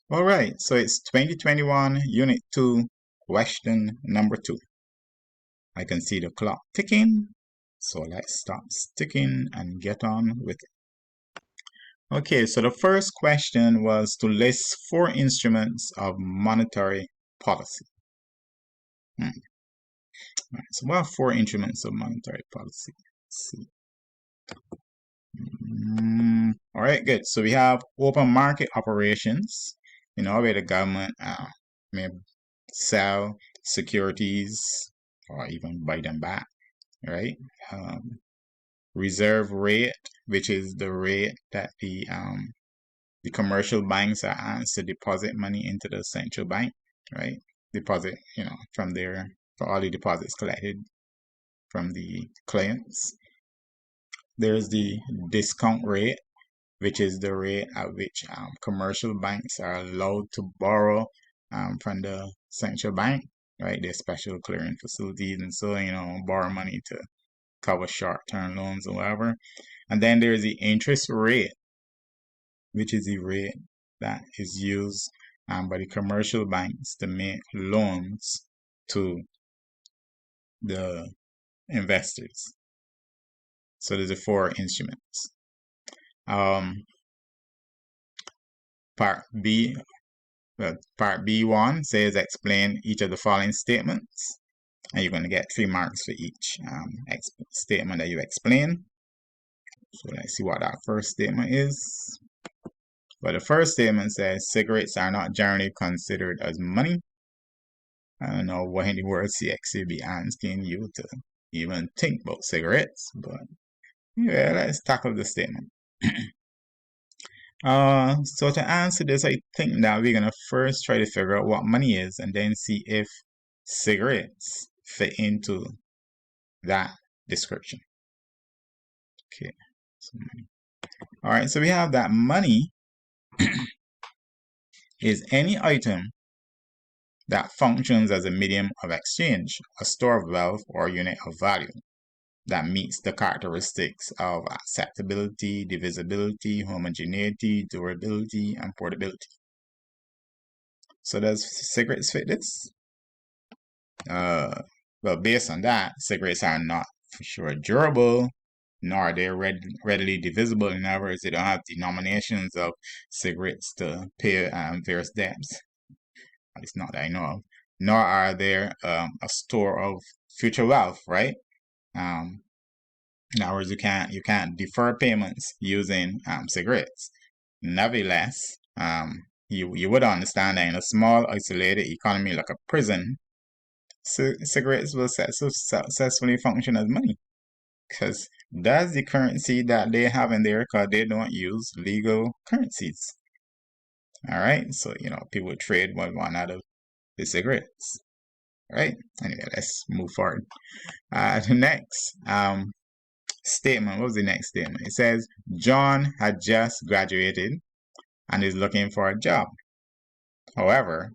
All right, so it's 2021, Unit 2, question number 2. I can see the clock ticking, so let's stop ticking and get on with it. Okay, so the first question was to list 4 instruments of monetary policy. Right, so what are 4 instruments of monetary policy? Let's see. All right, good. So we have open market operations, where the government may sell securities or even buy them back, right? Reserve rate, which is the rate that the commercial banks are asked to deposit money into the central bank, right? Deposit, from there for all the deposits collected from the clients. There's the discount rate, which is the rate at which commercial banks are allowed to borrow from the central bank, right? There's special clearing facilities and so, borrow money to cover short-term loans or whatever. And then there's the interest rate, which is the rate that is used by the commercial banks to make loans to the investors. So there's the 4 instruments. Part B1 says explain each of the following statements, and you're going to get 3 marks for each statement that you explain. So let's see what that first statement is. But the first statement says cigarettes are not generally considered as money. I don't know what in the world CXC be asking you to even think about cigarettes, but yeah, let's tackle the statement. So to answer this, I think that we're gonna first try to figure out what money is and then see if cigarettes fit into that description. Okay, so money. All right, so we have that money is any item that functions as a medium of exchange, a store of wealth, or unit of value that meets the characteristics of acceptability, divisibility, homogeneity, durability, and portability. So does cigarettes fit this? Well, based on that, cigarettes are not for sure durable, nor are they readily divisible. In other words, they don't have denominations of cigarettes to pay various debts. At least not that I know of. Nor are they a store of future wealth, right? In other words, you can't defer payments using cigarettes. Nevertheless, you would understand that in a small isolated economy like a prison, cigarettes will successfully function as money, because that's the currency that they have in there, because they don't use legal currencies. All right, so people trade one out of the cigarettes. All right. Anyway, let's move forward. The next statement. What was the next statement? It says John had just graduated and is looking for a job. However,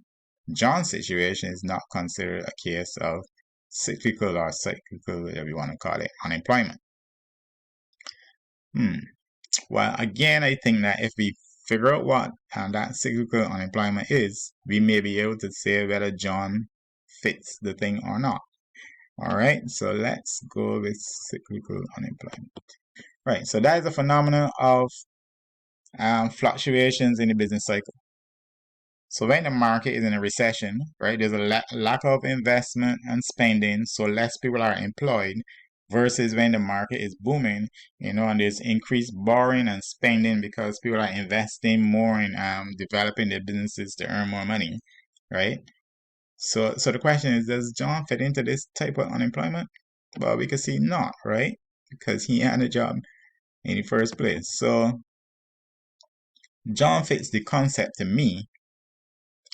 John's situation is not considered a case of cyclical or whatever you want to call it, unemployment. Well, again, I think that if we figure out what that cyclical unemployment is, we may be able to say whether John fits the thing or not. All right, so let's go with cyclical unemployment. Right, so that is a phenomenon of fluctuations in the business cycle. So when the market is in a recession, right, there's a lack of investment and spending, so less people are employed, versus when the market is booming, and there's increased borrowing and spending because people are investing more in developing their businesses to earn more money, right? So the question is, does John fit into this type of unemployment? Well, we can see not, right? Because he had a job in the first place. So John fits the concept to me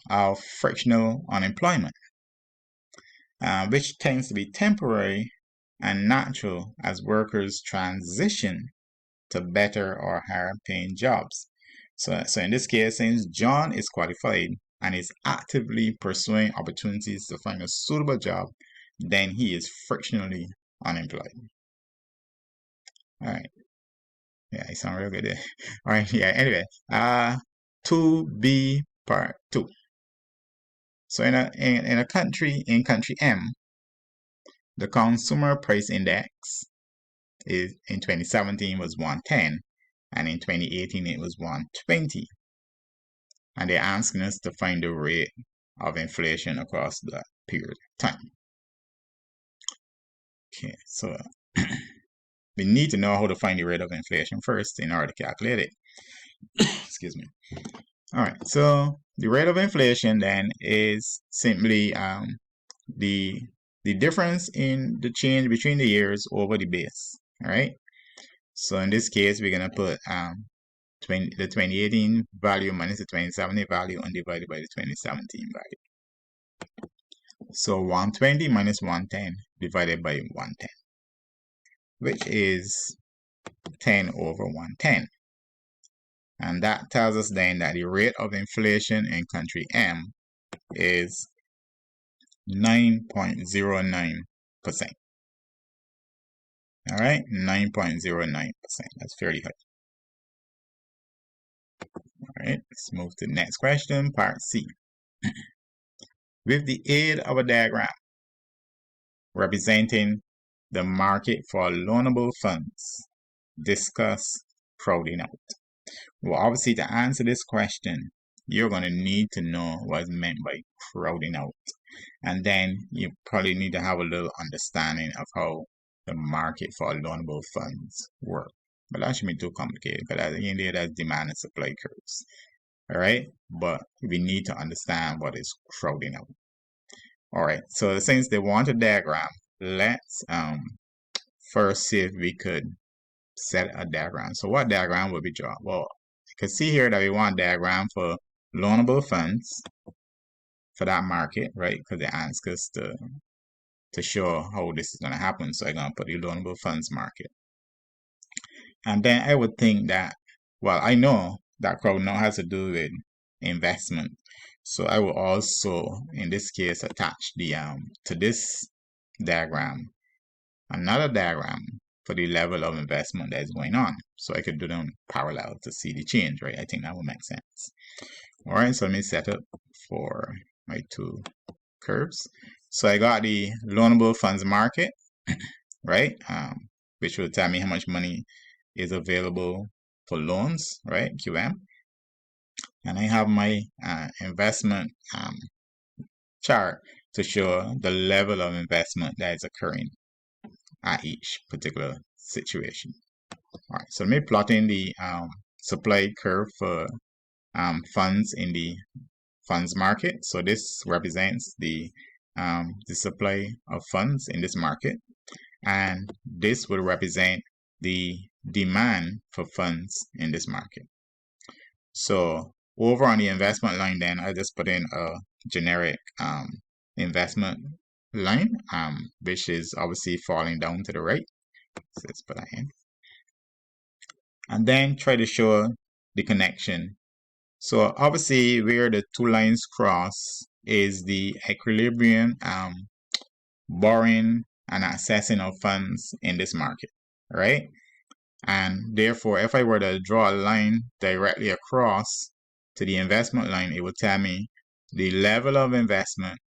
of frictional unemployment, which tends to be temporary and natural as workers transition to better or higher paying jobs. So in this case, since John is qualified and is actively pursuing opportunities to find a suitable job, then he is frictionally unemployed. All right. Yeah, it sounds real good there. All right. Yeah. Anyway, 2B Part 2. So in country M, the consumer price index is in 2017 was 110, and in 2018 it was 120. And they're asking us to find the rate of inflation across that period of time. Okay, so we need to know how to find the rate of inflation first in order to calculate it. Excuse me. All right, so the rate of inflation then is simply the difference in the change between the years over the base. All right, so in this case we're gonna put the 2018 value minus the 2017 value and divided by the 2017 value. So 120 minus 110 divided by 110, which is 10 over 110. And that tells us then that the rate of inflation in country M is 9.09%. All right, 9.09%. That's fairly high. All right, let's move to the next question, part C. With the aid of a diagram representing the market for loanable funds, discuss crowding out. Well, obviously, to answer this question, you're going to need to know what's meant by crowding out. And then you probably need to have a little understanding of how the market for loanable funds work. But that shouldn't be too complicated, because at the end of the day, that's demand and supply curves. All right, but we need to understand what is crowding out. All right, so since they want a diagram, let's first see if we could set a diagram. So what diagram would we draw? Well, you can see here that we want a diagram for loanable funds for that market, right? Because they ask us to show how this is going to happen. So I'm going to put the loanable funds market. And then I would think that, well, I know that crowd now has to do with investment. So I will also, in this case, attach the to this diagram another diagram for the level of investment that is going on. So I could do them parallel to see the change, right? I think that would make sense. All right, so let me set up for my two curves. So I got the loanable funds market, right? Which will tell me how much money is available for loans, right? QM. And I have my investment chart to show the level of investment that is occurring at each particular situation. All right, so let me plot in the supply curve for funds in the funds market. So this represents the supply of funds in this market, and this will represent the demand for funds in this market. So over on the investment line, then I just put in a generic investment line, which is obviously falling down to the right. So let's put that in. And then try to show the connection. So obviously where the two lines cross is the equilibrium borrowing and accessing of funds in this market, right? And therefore, if I were to draw a line directly across to the investment line, it would tell me the level of investment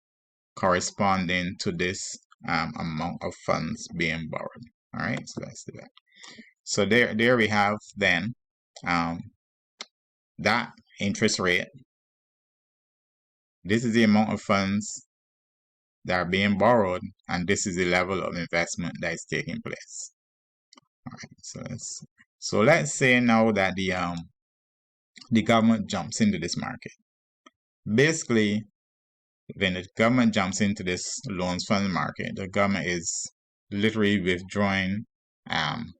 corresponding to this amount of funds being borrowed. All right, so let's do that. So there we have then that interest rate. This is the amount of funds that are being borrowed, and this is the level of investment that is taking place. All right, so let's say now that the government jumps into this market. Basically, when the government jumps into this loans fund market, the government is literally withdrawing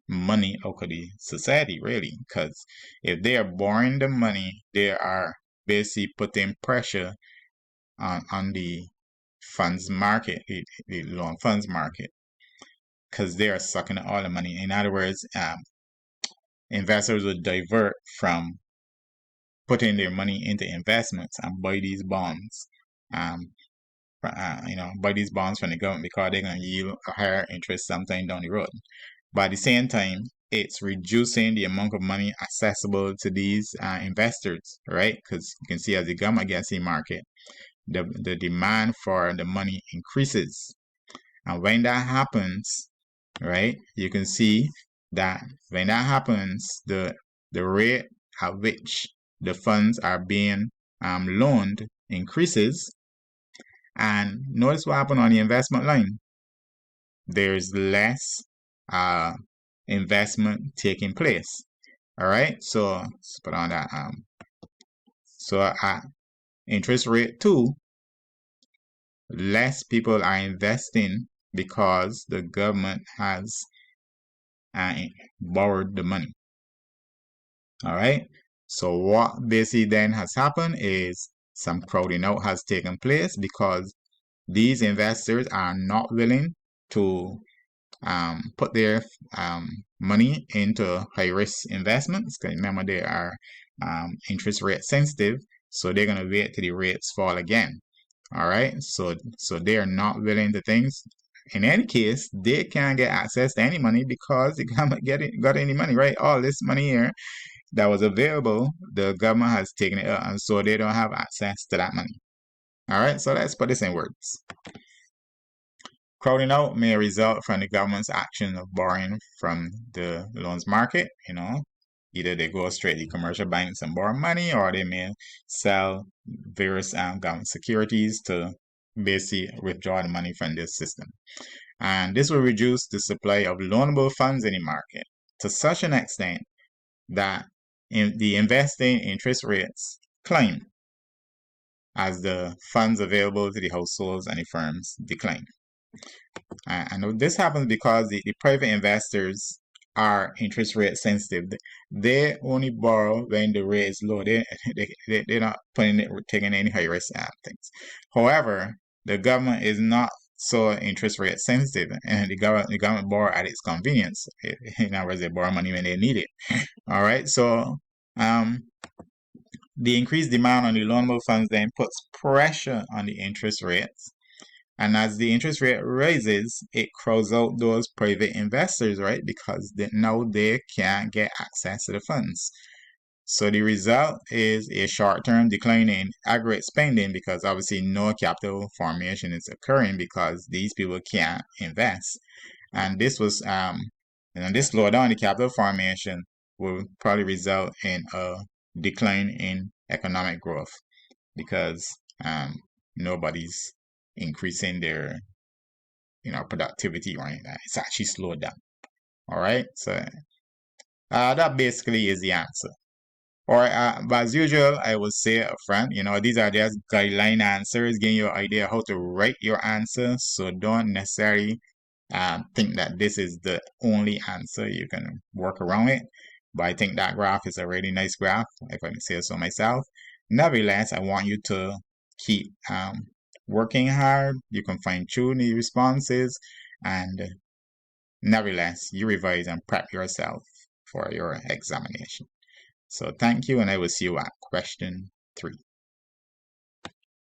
money out of the society, really, because if they are borrowing the money, they are basically putting pressure on the funds market, the loan funds market, because they are sucking all the money. In other words, investors will divert from putting their money into investments and buy these bonds. Buy these bonds from the government because they're going to yield a higher interest sometime down the road. But at the same time, it's reducing the amount of money accessible to these investors, right? Because you can see as the government gets in market, the demand for the money increases. And when that happens, right, you can see that when that happens, the rate at which the funds are being loaned increases. And notice what happened on the investment line. There's less investment taking place. All right, so let's put on that. So at interest rate 2, less people are investing because the government has borrowed the money. All right, so what basically then has happened is some crowding out has taken place because these investors are not willing to put their money into high-risk investments, because remember they are interest rate sensitive, so they're going to wait till the rates fall again. All right, so they are not willing to things. In any case, they can't get access to any money because they can't got any money, right? All this money here that was available, the government has taken it out, and so they don't have access to that money. All right, so let's put this in words. Crowding out may result from the government's action of borrowing from the loans market. Either they go straight to commercial banks and borrow money, or they may sell various government securities to basically withdraw the money from this system. And this will reduce the supply of loanable funds in the market to such an extent that the investing interest rates climb as the funds available to the households and the firms decline. I know this happens because the private investors are interest rate sensitive. They only borrow when the rate is low. They're not taking any high risk things. However, the government is not so interest rate sensitive, and the government borrow at its convenience. In other words, they borrow money when they need it. All right, so the increased demand on the loanable funds then puts pressure on the interest rates. And as the interest rate rises, it crowds out those private investors, right? Because now they can't get access to the funds. So the result is a short-term decline in aggregate spending, because obviously no capital formation is occurring because these people can't invest. And this was, this slowdown in the capital formation will probably result in a decline in economic growth, because nobody's increasing their productivity or anything. It's actually slowed down. All right, so that basically is the answer. But as usual, I will say up front, these are just guideline answers, giving you an idea how to write your answer. So don't necessarily think that this is the only answer. You can work around it. But I think that graph is a really nice graph, if I can say so myself. Nevertheless, I want you to keep working hard. You can fine-tune the responses, and nevertheless, you revise and prep yourself for your examination. So thank you, and I will see you at question 3.